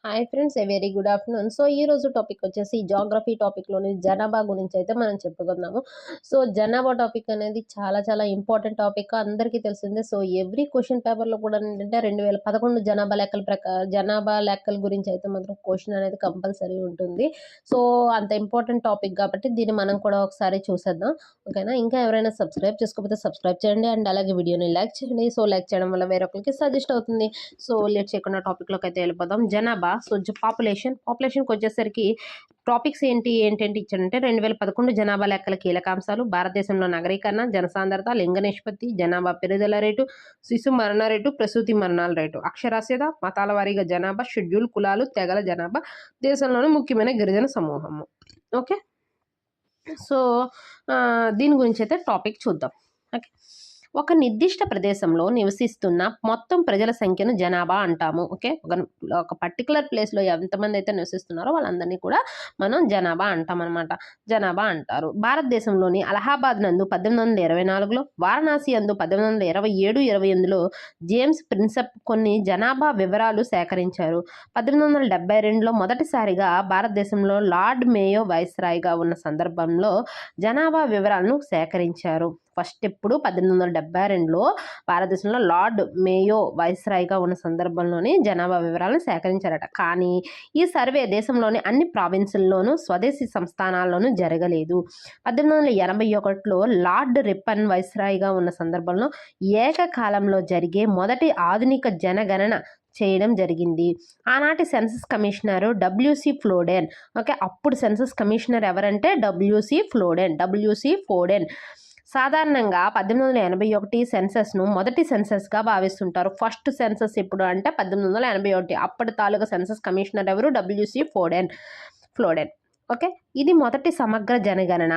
Hi friends, a very good afternoon. So ఈ రోజు topic వచ్చేసి జాగ్రఫీ టాపిక్లోని జనాభా గురించి అయితే మనం చెప్పుకుందాము. సో జనాభా టాపిక్ అనేది చాలా చాలా ఇంపార్టెంట్ టాపిక్, అందరికీ తెలిసిందే. సో ఎవ్రీ క్వశ్చన్ పేపర్లో కూడా ఏంటంటే 2011 జనాభా లెక్కల గురించి అయితే మాత్రం క్వశ్చన్ అనేది కంపల్సరీ ఉంటుంది. సో అంత ఇంపార్టెంట్ టాపిక్ కాబట్టి దీన్ని మనం కూడా ఒకసారి చూసేద్దాం, ఓకేనా. ఇంకా ఎవరైనా సబ్స్క్రైబ్ చేసుకోకపోతే సబ్స్క్రైబ్ చేయండి అండ్ అలాగే వీడియోని లైక్ చేయండి. సో లైక్ చేయడం వల్ల వేరొకరికి సజెస్ట్ అవుతుంది. సో లేట్ చేయకుండా టాపిక్లోకి అయితే వెళ్ళిపోదాం. జనాభా, సో పాపులేషన్కి వచ్చేసరికి టాపిక్స్ ఏంటంటే ఇచ్చాడంటే 2011 జనాభా లెక్కల కీలకాంశాలు: భారతదేశంలో నగరీకరణ, జనసాంద్రత, లింగ నిష్పత్తి, జనాభా పెరుగుదల రేటు, శిశు మరణ రేటు, ప్రసూతి మరణాల రేటు, అక్షరాస్యత, మతాల వారీగా జనాభా, షెడ్యూల్, కులాలు, తెగల జనాభా, దేశంలోని ముఖ్యమైన గిరిజన సమూహము. ఓకే, సో దీని గురించి అయితే టాపిక్ చూద్దాం. ఓకే, ఒక నిర్దిష్ట ప్రదేశంలో నివసిస్తున్న మొత్తం ప్రజల సంఖ్యను జనాభా అంటాము. ఓకే, ఒక పర్టికులర్ ప్లేస్లో ఎంతమంది అయితే నివసిస్తున్నారో వాళ్ళందరినీ కూడా మనం జనాభా అంటాం అనమాట. జనాభా అంటారు. భారతదేశంలోని అలహాబాద్ నందు 1824లో, వారణాసి నందు 1827-28లో జేమ్స్ ప్రిన్సెప్ కొన్ని జనాభా వివరాలు సేకరించారు. 1872లో మొదటిసారిగా భారతదేశంలో లార్డ్ మేయో వైస్రాయ్గా ఉన్న సందర్భంలో జనాభా వివరాలను సేకరించారు. ఫస్ట్ ఎప్పుడు 1872లో భారతదేశంలో లార్డ్ మేయో వైస్రాయ్గా ఉన్న సందర్భంలోనే జనాభా వివరాలను సేకరించారట. కానీ ఈ సర్వే దేశంలోని అన్ని ప్రావిన్సుల్లోనూ స్వదేశీ సంస్థానాల్లోనూ జరగలేదు. 1881లో లార్డ్ రిప్పన్ వైస్రాయ్గా ఉన్న సందర్భంలో ఏకకాలంలో జరిగే మొదటి ఆధునిక జనగణన చేయడం జరిగింది. ఆనాటి సెన్సస్ కమిషనరు డబ్ల్యూసి ఫ్లోడెన్. ఓకే, అప్పుడు సెన్సస్ కమిషనర్ ఎవరంటే డబ్ల్యూసి ఫోడెన్. సాధారణంగా 1881 సెన్సస్ను మొదటి సెన్సస్గా భావిస్తుంటారు. ఫస్ట్ సెన్సస్ ఎప్పుడు అంటే 1881. అప్పటి తాలూకా సెన్సస్ కమిషనర్ ఎవరు? డబ్ల్యూసి ఫ్లోడెన్. ఓకే, ఇది మొదటి సమగ్ర జనగణన.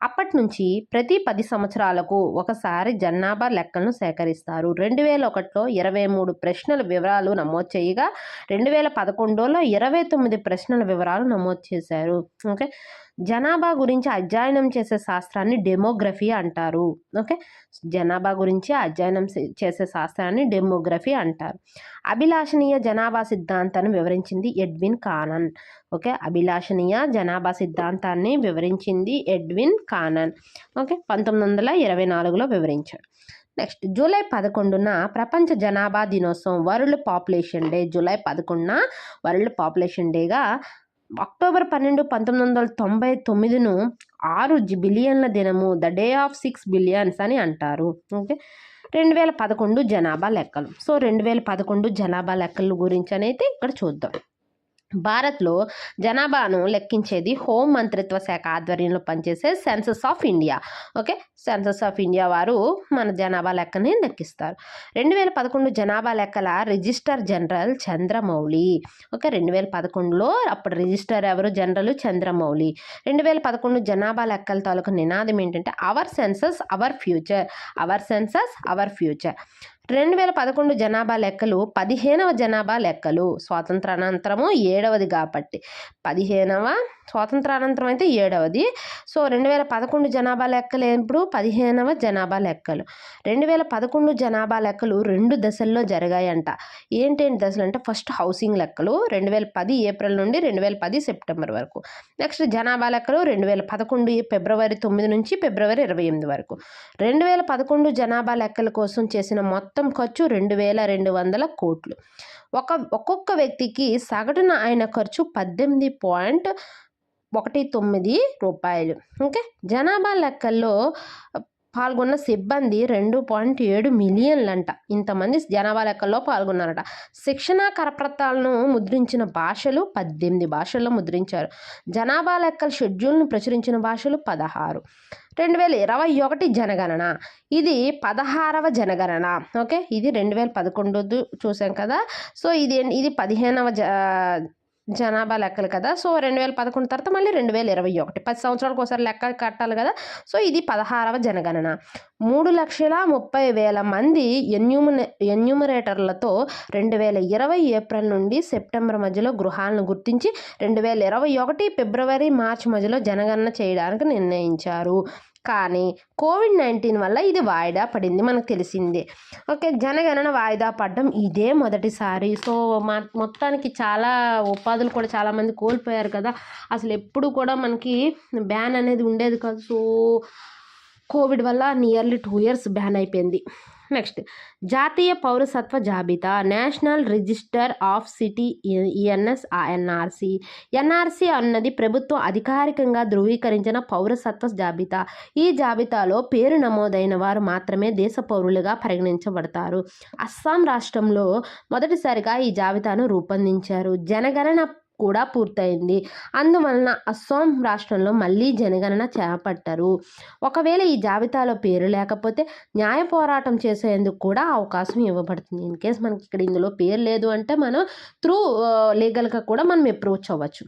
అప్పటి నుంచి ప్రతి 10 సంవత్సరాలకు ఒకసారి జనాభా లెక్కలను సేకరిస్తారు. 2001లో 23 ప్రశ్నల వివరాలు నమోదు చేయగా 2011లో 29 ప్రశ్నల వివరాలు నమోదు చేశారు. ఓకే, జనాభా గురించి అధ్యయనం చేసే శాస్త్రాన్ని డెమోగ్రఫీ అంటారు. ఓకే, జనాభా గురించి అధ్యయనం చేసే శాస్త్రాన్ని డెమోగ్రఫీ అంటారు. అభిలాషణీయ జనాభా సిద్ధాంతాన్ని వివరించింది ఎడ్విన్ కానన్. ఓకే, అభిలాషణీయ జనాభా సిద్ధాంతాన్ని వివరించింది ఎడ్విన్ కానన్. ఓకే, 1924లో వివరించాడు. నెక్స్ట్, జూలై 11న ప్రపంచ జనాభా దినోత్సవం, వరల్డ్ పాపులేషన్ డే. జూలై 11న వరల్డ్ పాపులేషన్ డేగా, అక్టోబర్ 12, 1999ను 6 బిలియన్ల దినము, ద డే ఆఫ్ 6 బిలియన్స్ అని అంటారు. ఓకే, 2011 జనాభా లెక్కలు. సో 2011 జనాభా లెక్కల గురించి అనేది ఇక్కడ చూద్దాం. భారత్లో జనాభాను లెక్కించేది హోం మంత్రిత్వ శాఖ ఆధ్వర్యంలో పనిచేసే census of India. Okay, census of India వారు మన జనాభా లెక్కని లెక్కిస్తారు. 2011 జనాభా లెక్కల రిజిస్టర్ జనరల్ చంద్రమౌళి. ఓకే, 2011లో అప్పుడు రిజిస్టర్ ఎవరు? జనరల్ చంద్రమౌళి. 2011 జనాభా లెక్కల తాలూకు నినాదం ఏంటంటే అవర్ సెన్సస్ అవర్ ఫ్యూచర్. 2011 జనాభా లెక్కలు 15వ జనాభా లెక్కలు. స్వాతంత్రానంతరము 7వది కాబట్టి 15వ, స్వాతంత్రానంతరం అయితే 7వది. సో 2011 జనాభా లెక్కలు ఎప్పుడు? 15వ జనాభా లెక్కలు. 2011 జనాభా లెక్కలు 2 దశల్లో జరిగాయంట. ఏంటేంటి దశలు అంటే, ఫస్ట్ హౌసింగ్ లెక్కలు 2010 ఏప్రిల్ నుండి 2010 సెప్టెంబర్ వరకు. నెక్స్ట్ జనాభా లెక్కలు 2011 ఫిబ్రవరి 9 నుంచి ఫిబ్రవరి 28 వరకు. 2011 జనాభా లెక్కల కోసం చేసిన మొత్తం ఖర్చు 2200 కోట్లు. ఒక్కొక్క వ్యక్తికి సగటున అయిన ఖర్చు 18.19 రూపాయలు. ఓకే, జనాభా లెక్కల్లో పాల్గొన్న సిబ్బంది 2.7 మిలియన్లంట. ఇంతమంది జనాభా లెక్కల్లో పాల్గొన్నారట. శిక్షణ కరపత్రాలను ముద్రించిన భాషలు 18 భాషల్లో ముద్రించారు. జనాభా లెక్కల షెడ్యూల్ను ప్రచురించిన భాషలు 16. 2021 జనగణన, ఇది 16వ జనగణన. ఓకే, ఇది 2011 చూసాం కదా. సో ఇది 15వ జనాభా లెక్కలు కదా. సో 2011 తర్వాత మళ్ళీ 2021, 10 సంవత్సరాలకు ఒకసారి లెక్క కట్టాలి కదా. సో ఇది 16వ జనగణన. 3,30,000 మంది ఎన్యూమరేటర్లతో 2020 ఏప్రిల్ నుండి సెప్టెంబర్ మధ్యలో గృహాలను గుర్తించి 2021 ఫిబ్రవరి మార్చి మధ్యలో జనగణన చేయడానికి నిర్ణయించారు. కానీ కోవిడ్-19 వల్ల ఇది వాయిదా పడింది, మనకు తెలిసిందే. ఓకే, జనగణన వాయిదా పడడం ఇదే మొదటిసారి. సో మొత్తానికి చాలా ఉపాధులు కూడా చాలామంది కోల్పోయారు కదా. అసలు ఎప్పుడు కూడా మనకి బ్యాన్ అనేది ఉండేది కాదు. సో కోవిడ్ వల్ల నియర్లీ 2 years బ్యాన్ అయిపోయింది. నెక్స్ట్, జాతీయ పౌరసత్వ జాబితా, national register of city NRC. NRC అన్నది ప్రభుత్వం అధికారికంగా ధృవీకరించిన పౌరసత్వ జాబితా. ఈ జాబితాలో పేరు నమోదైన వారు మాత్రమే దేశ పౌరులుగా పరిగణించబడతారు. అస్సాం రాష్ట్రంలో మొదటిసారిగా ఈ జాబితాను రూపొందించారు. జనగణన కూడా పూర్తయింది. అందువలన అస్సాం రాష్ట్రంలో మళ్ళీ జనగణన చేపట్టారు. ఒకవేళ ఈ జాబితాలో పేరు లేకపోతే న్యాయ పోరాటం చేసేందుకు కూడా అవకాశం ఇవ్వబడుతుంది. ఇన్ కేస్ మనకి ఇక్కడ ఇందులో పేరు లేదు అంటే మనం త్రూ లీగల్గా కూడా మనం అప్రోచ్ అవ్వచ్చు.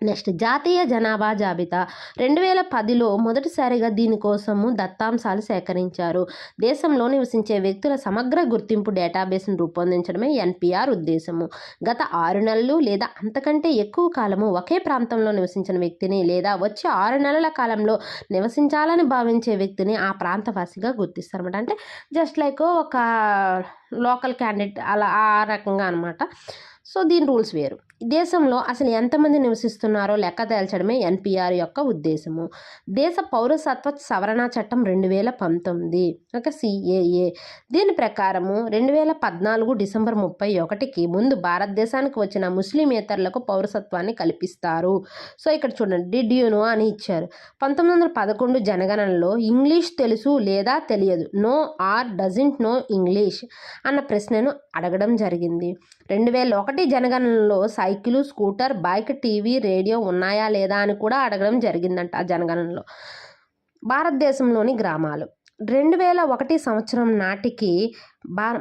నెక్స్ట్, జాతీయ జనాభా జాబితా 2010లో మొదటిసారిగా దీనికోసము దత్తాంశాలు సేకరించారు. దేశంలో నివసించే వ్యక్తుల సమగ్ర గుర్తింపు డేటాబేస్ను రూపొందించడమే ఎన్పిఆర్ ఉద్దేశము. గత 6 నెలలు లేదా అంతకంటే ఎక్కువ కాలము ఒకే ప్రాంతంలో నివసించిన వ్యక్తిని లేదా వచ్చే 6 నెలల కాలంలో నివసించాలని భావించే వ్యక్తిని ఆ ప్రాంతవాసిగా గుర్తిస్తారన్నమాట. అంటే జస్ట్ లైక్ ఒక లోకల్ క్యాండిడేట్ అలా ఆ రకంగా అనమాట. సో దీని రూల్స్ వేరు. దేశంలో అసలు ఎంతమంది నివసిస్తున్నారో లెక్క తేల్చడమే ఎన్పిఆర్ యొక్క ఉద్దేశము. దేశ పౌరసత్వ సవరణ చట్టం 2019, ఒక సిఏఏ. దీని ప్రకారము 2014 డిసెంబర్ 31కి ముందు భారతదేశానికి వచ్చిన ముస్లిమేతరులకు పౌరసత్వాన్ని కల్పిస్తారు. సో ఇక్కడ చూడండి, డిడ్ యు నో అని ఇచ్చారు. 1911 జనగణనలో ఇంగ్లీష్ తెలుసు లేదా తెలియదు, know or doesn't know English అన్న ప్రశ్నను అడగడం జరిగింది. 2001 జనగణనలో cycle, scooter, bike, TV, radio ఉన్నాయా లేదా అని కూడా అడగడం జరిగిందంట ఆ జనగణనలో. భారతదేశంలోని గ్రామాలు 2001 సంవత్సరం నాటికి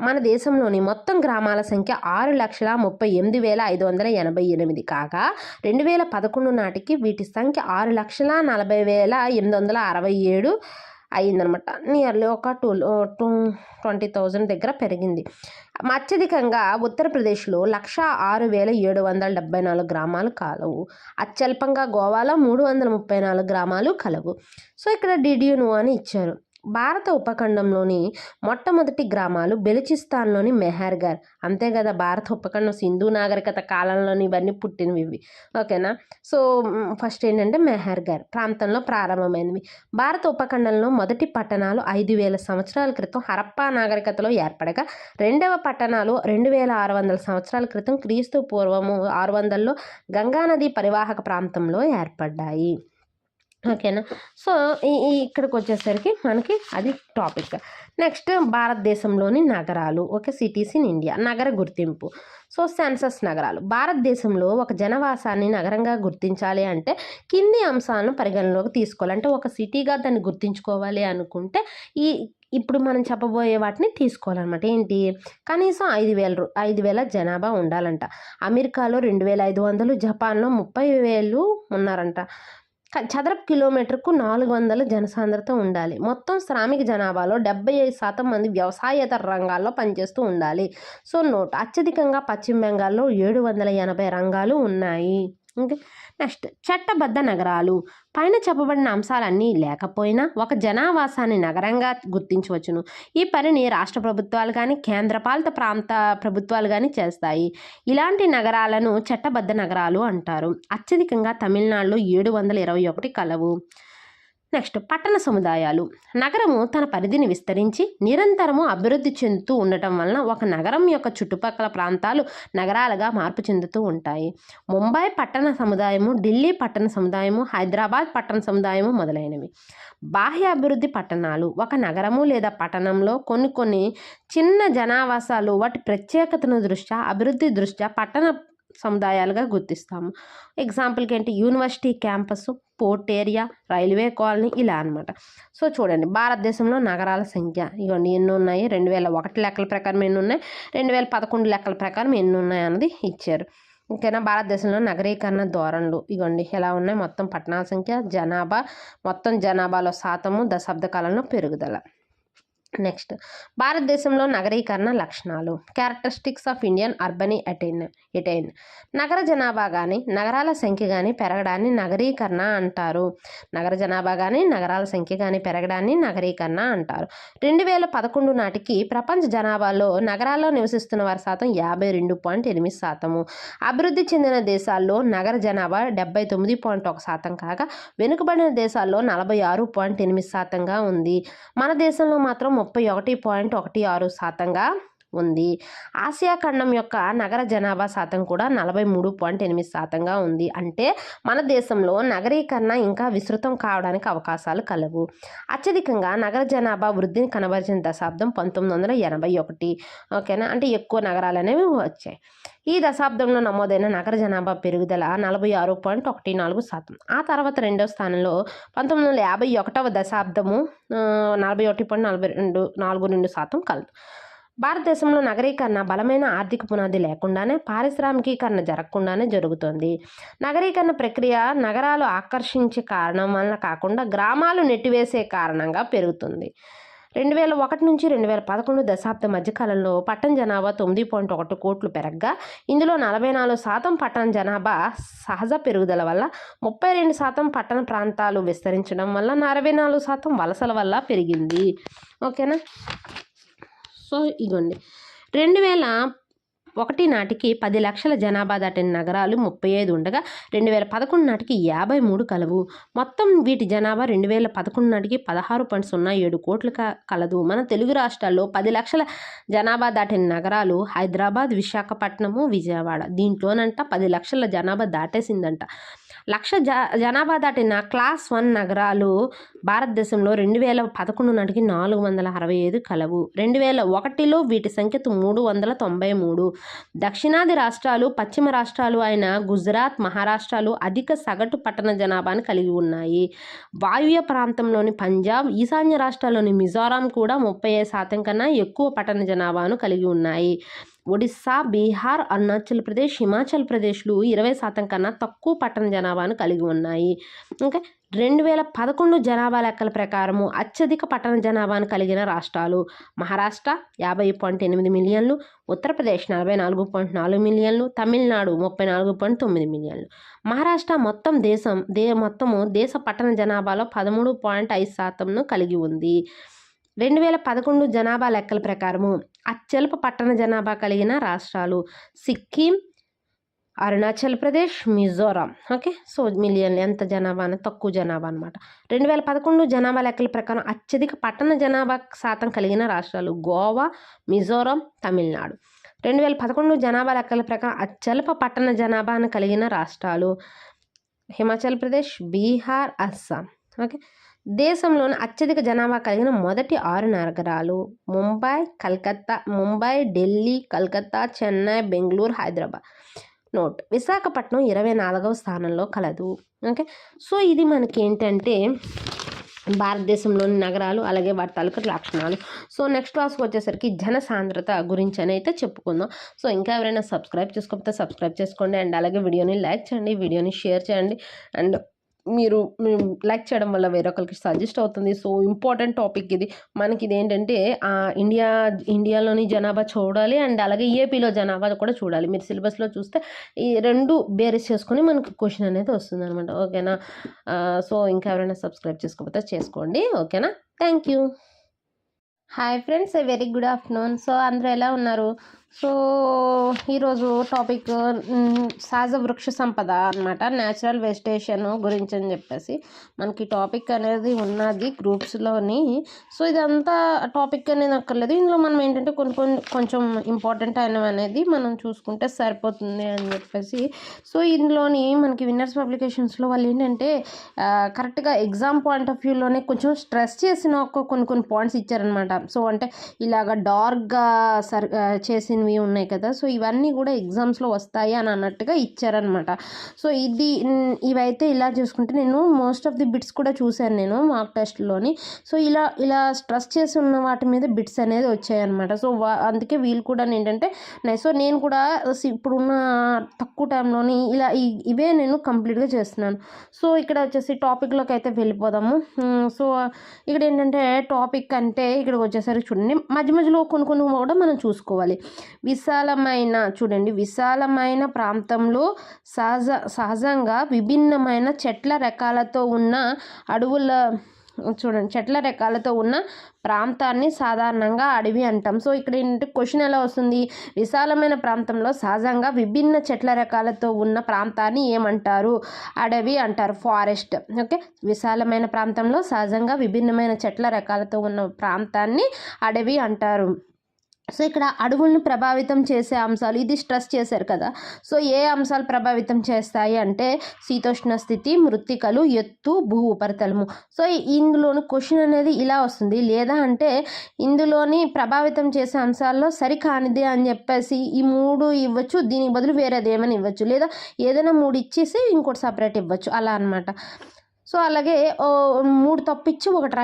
మన దేశంలోని మొత్తం గ్రామాల సంఖ్య 6,38,588 కాగా 2011 నాటికి వీటి సంఖ్య 6,40,867 అయిందనమాట. నియర్లీ ఒక 20,000 దగ్గర పెరిగింది. అత్యధికంగా ఉత్తరప్రదేశ్లో 106,774 గ్రామాలు కలవు. అత్యల్పంగా గోవాలో 334 గ్రామాలు కలవు. సో ఇక్కడ డిడ్ యు నో అని ఇచ్చారు. భారత ఉపఖండంలోని మొట్టమొదటి గ్రామాలు బెలుచిస్తాన్లోని మెహర్గర్. అంతే కదా, భారత ఉపఖండం సింధు నాగరికత కాలంలోని ఇవన్నీ పుట్టినవి ఇవి. ఓకేనా. సో ఫస్ట్ ఏంటంటే మెహర్గర్ ప్రాంతంలో ప్రారంభమైనవి. భారత ఉపఖండంలో మొదటి పట్టణాలు 5,000 సంవత్సరాల క్రితం హరప్పా నాగరికతలో ఏర్పడగా రెండవ పట్టణాలు 2,600 సంవత్సరాల క్రితం క్రీస్తు పూర్వము 600లో గంగానది పరివాహక ప్రాంతంలో ఏర్పడ్డాయి. ఓకేనా. సో ఇక్కడికి వచ్చేసరికి మనకి అది టాపిక్. నెక్స్ట్, భారతదేశంలోని నగరాలు, ఓకే, సిటీస్ ఇన్ ఇండియా. నగర గుర్తింపు. సో సెన్సస్ నగరాలు. భారతదేశంలో ఒక జనవాసాన్ని నగరంగా గుర్తించాలి అంటే కింది అంశాలను పరిగణలోకి తీసుకోవాలి. అంటే ఒక సిటీగా దాన్ని గుర్తించుకోవాలి అనుకుంటే ఇప్పుడు మనం చెప్పబోయే వాటిని తీసుకోవాలన్నమాట. ఏంటి, కనీసం 5,000 జనాభా ఉండాలంట. అమెరికాలో 2,500, జపాన్లో 30,000 ఉన్నారంట. చదరపు కిలోమీటర్కు 400 జనసాంద్రత ఉండాలి. మొత్తం శ్రామిక జనాభాలో 75% మంది వ్యవసాయేతర రంగాల్లో పనిచేస్తూ ఉండాలి. సో నోట్, అత్యధికంగా పశ్చిమ బెంగాల్లో 780 రంగాలు ఉన్నాయి. ఓకే. నెక్స్ట్, చట్టబద్ధ నగరాలు. పైన చెప్పబడిన అంశాలన్నీ లేకపోయినా ఒక జనావాసాన్ని నగరంగా గుర్తించవచ్చును. ఈ పనిని రాష్ట్ర ప్రభుత్వాలు కానీ కేంద్రపాలిత ప్రాంత ప్రభుత్వాలు కానీ చేస్తాయి. ఇలాంటి నగరాలను చట్టబద్ధ నగరాలు అంటారు. అత్యధికంగా తమిళనాడులో 721 కలవు. నెక్స్ట్, పట్టణ సముదాయాలు. నగరము తన పరిధిని విస్తరించి నిరంతరము అభివృద్ధి చెందుతూ ఉండటం వలన ఒక నగరం యొక్క చుట్టుపక్కల ప్రాంతాలు నగరాలుగా మార్పు చెందుతూ ఉంటాయి. ముంబై పట్టణ సముదాయము, ఢిల్లీ పట్టణ సముదాయము, హైదరాబాద్ పట్టణ సముదాయము మొదలైనవి. బాహ్య అభివృద్ధి పట్టణాలు. ఒక నగరము లేదా పట్టణంలో కొన్ని చిన్న జనావాసాలు వాటి ప్రత్యేకతను దృష్ట్యా అభివృద్ధి దృష్ట్యా పట్టణ సముదాయాలుగా గుర్తిస్తాము. ఎగ్జాంపుల్కి ఏంటి, university campus, port area, railway colony, ఇలా అనమాట. సో చూడండి, భారతదేశంలో నగరాల సంఖ్య ఇవన్నీ ఎన్ని ఉన్నాయి, 2001 లెక్కల ప్రకారం ఎన్ని ఉన్నాయి, 2011 లెక్కల ప్రకారం ఎన్ని ఉన్నాయి అన్నది ఇచ్చారు. ఓకేనా. భారతదేశంలో నగరీకరణ ధోరణులు ఇవ్వండి ఎలా ఉన్నాయి. మొత్తం పట్టణాల సంఖ్య, జనాభా, మొత్తం జనాభాలో శాతము, దశాబ్ద కాలంలో పెరుగుదల. నెక్స్ట్ భారతదేశంలో నగరీకరణ లక్షణాలు, క్యారెక్టరిస్టిక్స్ ఆఫ్ ఇండియన్ అర్బనీ ఎటైన్. నగర జనాభా కానీ నగరాల సంఖ్య కానీ పెరగడాన్ని నగరీకరణ అంటారు. నగర జనాభా కానీ నగరాల సంఖ్య కానీ పెరగడాన్ని నగరీకరణ అంటారు. 2011 నాటికి ప్రపంచ జనాభాలో నగరాల్లో నివసిస్తున్న వారి శాతం 52.8%. అభివృద్ధి చెందిన దేశాల్లో నగర జనాభా 79.1% కాగా వెనుకబడిన దేశాల్లో 46.8%గా ఉంది. మన దేశంలో మాత్రం 31.16%గా ఉంది. ఆసియా ఖండం యొక్క నగర జనాభా శాతం కూడా 43.8%గా ఉంది. అంటే మన దేశంలో నగరీకరణ ఇంకా విస్తృతం కావడానికి అవకాశాలు కలవు. అత్యధికంగా నగర జనాభా వృద్ధిని కనబరిచిన దశాబ్దం 1981. ఓకేనా, అంటే ఎక్కువ నగరాలు అనేవి వచ్చాయి. ఈ దశాబ్దంలో నమోదైన నగర జనాభా పెరుగుదల 46.14%. ఆ తర్వాత రెండవ స్థానంలో 1951వ దశాబ్దము 41.42% కలదు. భారతదేశంలో నగరీకరణ బలమైన ఆర్థిక పునాది లేకుండానే, పారిశ్రామికీకరణ జరగకుండానే జరుగుతుంది. నగరీకరణ ప్రక్రియ నగరాలు ఆకర్షించే కారణం వలన కాకుండా గ్రామాలు నెట్టివేసే కారణంగా పెరుగుతుంది. 2001 నుంచి 2011 దశాబ్ద మధ్యకాలంలో పట్టణ జనాభా 9.1 కోట్లు పెరగగా ఇందులో 44% పట్టణ జనాభా సహజ పెరుగుదల వల్ల, 32% పట్టణ ప్రాంతాలు విస్తరించడం వల్ల, 64% వలసల వల్ల పెరిగింది. ఓకేనా, సో ఇగోండి 2001 నాటికి 10 లక్షల జనాభా దాటిన నగరాలు 35 ఉండగా 2011 నాటికి 53 కలవు. మొత్తం వీటి జనాభా 2011 నాటికి 16.07 కోట్లు కలదు. మన తెలుగు రాష్ట్రాల్లో 10 లక్షల జనాభా దాటిన నగరాలు హైదరాబాద్, విశాఖపట్నము, విజయవాడ. దీంట్లోనంట 10 లక్షల జనాభా దాటేసిందంట. లక్ష జనాభా దాటిన క్లాస్ 1 నగరాలు భారతదేశంలో 2011 నాటికి 465 కలవు. 2001లో వీటి సంఖ్య 393. దక్షిణాది రాష్ట్రాలు, పశ్చిమ రాష్ట్రాలు అయిన గుజరాత్, మహారాష్ట్రాలు అధిక సగటు పట్టణ జనాభాను కలిగి ఉన్నాయి. వాయువ్య ప్రాంతంలోని పంజాబ్, ఈశాన్య రాష్ట్రాల్లోని మిజోరాం కూడా 35% కన్నా ఎక్కువ పట్టణ జనాభాను కలిగి ఉన్నాయి. ఒడిస్సా, బీహార్, అరుణాచల్ ప్రదేశ్, హిమాచల్ ప్రదేశ్లు 20% కన్నా తక్కువ పట్టణ జనాభాను కలిగి ఉన్నాయి. ఇంకా 2011 జనాభా లెక్కల ప్రకారము అత్యధిక పట్టణ జనాభాను కలిగిన రాష్ట్రాలు: మహారాష్ట్ర 50.8 మిలియన్లు, ఉత్తరప్రదేశ్ 44.4 మిలియన్లు, తమిళనాడు 34.9 మిలియన్లు. మహారాష్ట్ర మొత్తము దేశ పట్టణ జనాభాలో 13.5%ను కలిగి ఉంది. 2011 జనాభా లెక్కల ప్రకారము అత్యల్ప పట్టణ జనాభా కలిగిన రాష్ట్రాలు: సిక్కిం, అరుణాచల్ ప్రదేశ్, మిజోరాం. ఓకే, సో మిలియన్లు ఎంత జనాభా అనేది తక్కువ జనాభా అనమాట. 2011 జనాభా లెక్కల ప్రకారం అత్యధిక పట్టణ జనాభా శాతం కలిగిన రాష్ట్రాలు: గోవా, మిజోరాం, తమిళనాడు. 2011 జనాభా లెక్కల ప్రకారం అత్యల్ప పట్టణ జనాభాను కలిగిన రాష్ట్రాలు: హిమాచల్ ప్రదేశ్, బీహార్, అస్సాం. ఓకే, దేశంలోని అత్యధిక జనాభా కలిగిన మొదటి 6 నగరాలు: ముంబై, ఢిల్లీ, కలకత్తా, చెన్నై, బెంగళూరు, హైదరాబాద్. నోట్: విశాఖపట్నం 24వ స్థానంలో కలదు. ఓకే, సో ఇది మనకి ఏంటంటే భారతదేశంలోని నగరాలు, అలాగే వాటి తాలూకా లక్షణాలు. సో నెక్స్ట్ క్లాస్కి వచ్చేసరికి జనసాంద్రత గురించి అని అయితే చెప్పుకుందాం. సో ఇంకా ఎవరైనా సబ్స్క్రైబ్ చేసుకోకపోతే సబ్స్క్రైబ్ చేసుకోండి, అండ్ అలాగే వీడియోని లైక్ చేయండి, వీడియోని షేర్ చేయండి. అండ్ మీరు లైక్ చేయడం వల్ల వేరొకరికి సజెస్ట్ అవుతుంది. సో ఇంపార్టెంట్ టాపిక్ ఇది. మనకి ఇది ఏంటంటే ఇండియాలోని జనాభా చూడాలి, అండ్ అలాగే ఏపీలో జనాభా కూడా చూడాలి. మీరు సిలబస్లో చూస్తే ఈ రెండు బేరీస్ చేసుకొని మనకు క్వశ్చన్ అనేది వస్తుంది అనమాట. ఓకేనా, సో ఇంకా ఎవరైనా సబ్స్క్రైబ్ చేసుకోకపోతే చేసుకోండి. ఓకేనా, thank you. Hi friends, very good afternoon. So అందరూ ఎలా ఉన్నారు? సో ఈరోజు టాపిక్ సహజ వృక్ష సంపద అనమాట, న్యాచురల్ వెజిటేషన్ గురించి అని చెప్పేసి మనకి టాపిక్ అనేది ఉన్నది గ్రూప్స్లోని. సో ఇదంతా టాపిక్ అనేది అక్కర్లేదు, ఇందులో మనం ఏంటంటే కొంచెం ఇంపార్టెంట్ అయినవి అనేది మనం చూసుకుంటే సరిపోతుంది అని చెప్పేసి. సో ఇందులోని మనకి విన్నర్స్ పబ్లికేషన్స్లో వాళ్ళు ఏంటంటే కరెక్ట్గా ఎగ్జామ్ పాయింట్ ఆఫ్ వ్యూలోనే కొంచెం స్ట్రెస్ చేసిన కొన్ని పాయింట్స్ ఇచ్చారనమాట. సో అంటే ఇలాగ డార్క్గా చేసింది చేసినవి ఉన్నాయి కదా, సో ఇవన్నీ కూడా ఎగ్జామ్స్లో వస్తాయి అని అన్నట్టుగా ఇచ్చారనమాట. సో ఇవైతే ఇలా చూసుకుంటే నేను మోస్ట్ ఆఫ్ ది బిట్స్ కూడా చూశాను నేను మాక్ టెస్ట్లోని. సో ఇలా స్ట్రెస్ చేసి ఉన్న వాటి మీద బిట్స్ అనేది వచ్చాయన్నమాట. సో అందుకే వీళ్ళు కూడా ఏంటంటే సో నేను కూడా ఇప్పుడున్న తక్కువ టైంలోని ఇవే నేను కంప్లీట్గా చేస్తున్నాను. సో ఇక్కడ వచ్చేసి టాపిక్లోకి అయితే వెళ్ళిపోదాము. సో ఇక్కడ ఏంటంటే టాపిక్ అంటే ఇక్కడికి వచ్చేసరికి చూడండి, మధ్య మధ్యలో కొన్ని కూడా మనం చూసుకోవాలి. విశాలమైన ప్రాంతంలో సహజంగా విభిన్నమైన చెట్ల రకాలతో ఉన్న చెట్ల రకాలతో ఉన్న ప్రాంతాన్ని సాధారణంగా అడవి అంటాం. సో ఇక్కడ ఏంటంటే క్వశ్చన్ ఎలా వస్తుంది, విశాలమైన ప్రాంతంలో సహజంగా విభిన్న చెట్ల రకాలతో ఉన్న ప్రాంతాన్ని ఏమంటారు? అడవి అంటారు, ఫారెస్ట్. ఓకే, విశాలమైన ప్రాంతంలో సహజంగా విభిన్నమైన చెట్ల రకాలతో ఉన్న ప్రాంతాన్ని అడవి అంటారు. సో ఇక్కడ అడవులను ప్రభావితం చేసే అంశాలు, ఇది స్ట్రెస్ చేశారు కదా. సో ఏ అంశాలు ప్రభావితం చేస్తాయి అంటే శీతోష్ణ స్థితి, మృత్తికలు, ఎత్తు, భూ ఉపరితలము. సో ఇందులోని క్వశ్చన్ అనేది ఇలా వస్తుంది, లేదా అంటే ఇందులోని ప్రభావితం చేసే అంశాల్లో సరికానిది అని చెప్పేసి ఈ 3 ఇవ్వచ్చు, దీనికి బదులు వేరేది ఏమైనా ఇవ్వచ్చు, లేదా ఏదైనా 3 ఇచ్చేసి ఇంకోటి సపరేట్ ఇవ్వచ్చు, అలా అనమాట. సో అలాగే 3 తప్పిచ్చి ఒకటి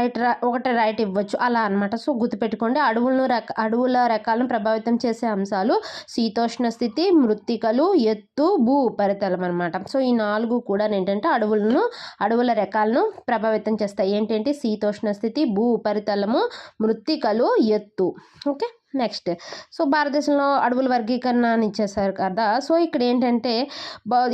రైట్ ఇవ్వచ్చు, అలా అనమాట. సో గుర్తుపెట్టుకోండి, అడవుల రకాలను ప్రభావితం చేసే అంశాలు శీతోష్ణ స్థితి, మృత్తికలు, ఎత్తు, భూ ఉపరితలం అనమాట. సో ఈ 4 కూడా ఏంటంటే అడవుల రకాలను ప్రభావితం చేస్తాయి. ఏంటంటే శీతోష్ణ స్థితి, భూ ఉపరితలము, మృత్తికలు, ఎత్తు. ఓకే, నెక్స్ట్ సో భారతదేశంలో అడవుల వర్గీకరణ అని ఇచ్చేసారు కదా. సో ఇక్కడ ఏంటంటే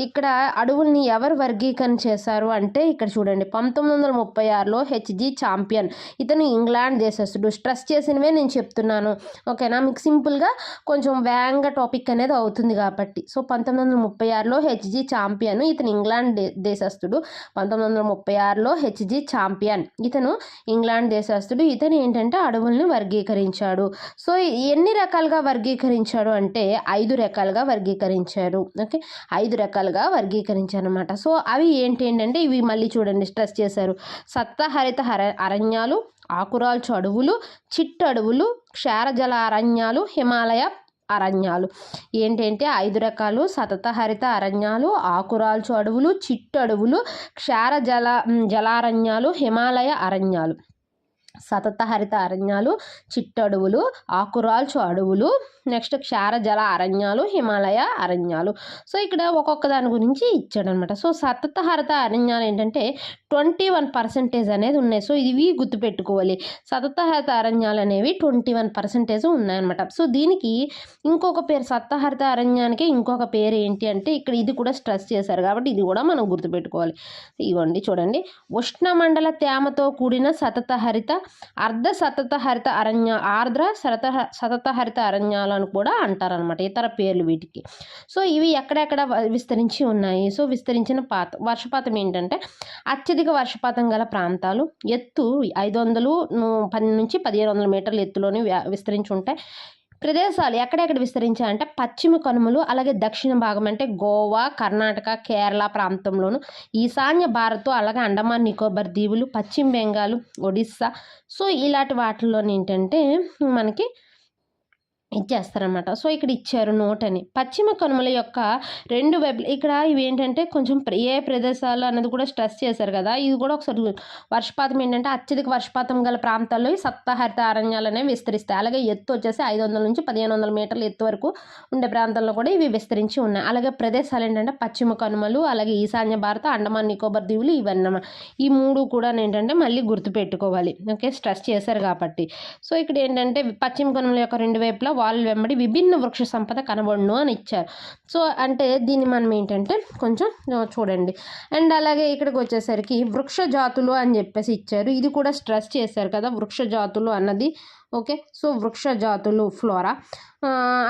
ఇక్కడ అడవుల్ని ఎవరు వర్గీకరణ చేశారు అంటే ఇక్కడ చూడండి, 1936లో హెచ్జి చాంపియన్, ఇతను ఇంగ్లాండ్ దేశస్థుడు. స్ట్రెస్ చేసినవే నేను చెప్తున్నాను, ఓకేనా, మీకు సింపుల్గా కొంచెం వేగంగా టాపిక్ అనేది అవుతుంది కాబట్టి. సో 1936లో హెచ్జి చాంపియన్, ఇతను ఇంగ్లాండ్ దేశస్థుడు. 1936లో హెచ్జి చాంపియన్, ఇతను ఇంగ్లాండ్ దేశస్థుడు. ఇతను ఏంటంటే అడవుల్ని వర్గీకరించాడు. సో ఎన్ని రకాలుగా వర్గీకరించాడు అంటే 5 రకాలుగా వర్గీకరించారు. ఓకే, 5 రకాలుగా వర్గీకరించారు అనమాట. సో అవి ఏంటంటే ఇవి మళ్ళీ చూడండి, స్ట్రెస్ చేశారు. సప్తహరిత అరణ్యాలు, ఆకురాల్చు అడవులు, చిట్టడవులు, క్షారజల అరణ్యాలు, హిమాలయ అరణ్యాలు. ఏంటంటే 5 రకాలు: సతతహరిత అరణ్యాలు, ఆకురాల్చు అడవులు, చిట్టడవులు, జలారణ్యాలు, హిమాలయ అరణ్యాలు. సతతహరిత అరణ్యాలు, చిట్టడవులు, ఆకురాల్చు అడవులు, నెక్స్ట్ క్షారజల అరణ్యాలు, హిమాలయ అరణ్యాలు. సో ఇక్కడ ఒక్కొక్క దాని గురించి ఇచ్చాడనమాట. సో సతతహరిత అరణ్యాలు ఏంటంటే 21% అనేది ఉన్నాయి. సో ఇవి గుర్తుపెట్టుకోవాలి. సతతహరిత అరణ్యాలు అనేవి 21% ఉన్నాయన్నమాట. సో దీనికి ఇంకొక పేరు, సతతహరిత అరణ్యానికి ఇంకొక పేరు ఏంటి అంటే ఇక్కడ ఇది కూడా స్ట్రెస్ చేశారు కాబట్టి ఇది కూడా మనం గుర్తుపెట్టుకోవాలి. ఇవ్వండి చూడండి, ఉష్ణమండల తేమతో కూడిన సతతహరిత, అర్ధ సతతహరిత సతతహరిత అరణ్యాలు అని కూడా అంటారనమాట, ఇతర పేర్లు వీటికి. సో ఇవి ఎక్కడెక్కడ విస్తరించి ఉన్నాయి? సో విస్తరించిన వర్షపాతం ఏంటంటే అత్యధిక వర్షపాతం గల ప్రాంతాలు, ఎత్తు 510 నుంచి 1500 మీటర్ల ఎత్తులోని విస్తరించి ఉంటాయి. ప్రదేశాలు ఎక్కడెక్కడ విస్తరించాయంటే పశ్చిమ కనుమలు, అలాగే దక్షిణ భాగం అంటే గోవా, కర్ణాటక, కేరళ ప్రాంతంలోను, ఈశాన్య భారత్, అలాగే అండమాన్ నికోబార్ దీవులు, పశ్చిమ బెంగాల్, ఒడిస్సా. సో ఇలాంటి వాటిల్లో ఏంటంటే మనకి ఇచ్చేస్తారనమాట. సో ఇక్కడ ఇచ్చారు నోట్ అని. పశ్చిమ కనుమల యొక్క 2 వైపులు ఇక్కడ ఇవి ఏంటంటే కొంచెం ఏ ప్రదేశాలు అన్నది కూడా స్ట్రెస్ చేశారు కదా. ఇది కూడా ఒకసారి వర్షపాతం ఏంటంటే అత్యధిక వర్షపాతం గల ప్రాంతాల్లో ఈ సప్తహరిత అరణ్యాలు అనేవి విస్తరిస్తాయి. అలాగే ఎత్తు వచ్చేసి 500 నుంచి 1500 మీటర్ల ఎత్తు వరకు ఉండే ప్రాంతాల్లో కూడా ఇవి విస్తరించి ఉన్నాయి. అలాగే ప్రదేశాలు ఏంటంటే పశ్చిమ కనుమలు, అలాగే ఈశాన్య భారత, అండమాన్ నికోబార్ దీవులు, ఇవన్నీ ఈ 3 కూడా ఏంటంటే మళ్ళీ గుర్తుపెట్టుకోవాలి. ఓకే, స్ట్రెస్ చేశారు కాబట్టి. సో ఇక్కడ ఏంటంటే పశ్చిమ కనుమల యొక్క 2 వైపులా వాళ్ళు వెంబడి విభిన్న వృక్ష సంపద కనబడును అని ఇచ్చారు. సో అంటే దీన్ని మనం ఏంటంటే కొంచెం చూడండి. అండ్ అలాగే ఇక్కడికి వచ్చేసరికి వృక్ష జాతులు అని చెప్పేసి ఇచ్చారు. ఇది కూడా స్ట్రెస్ చేశారు కదా వృక్ష జాతులు అన్నది. ఓకే, సో వృక్ష జాతులు ఫ్లోరా.